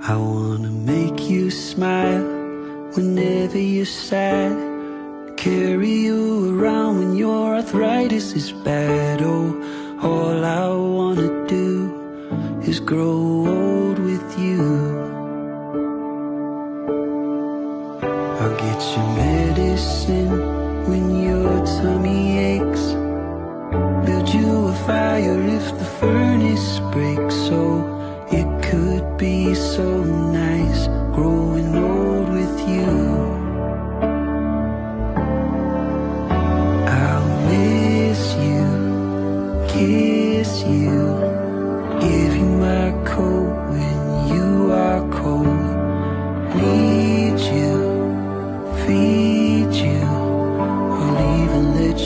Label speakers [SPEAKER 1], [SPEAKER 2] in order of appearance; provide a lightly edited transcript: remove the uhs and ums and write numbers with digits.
[SPEAKER 1] I wanna make you smile whenever you're sad. Carry you around when your arthritis is bad. Oh, all I wanna do is grow old with you. I'll get you medicine when your tummy aches. Build you a fire if the furnace breaks. So it could be so nice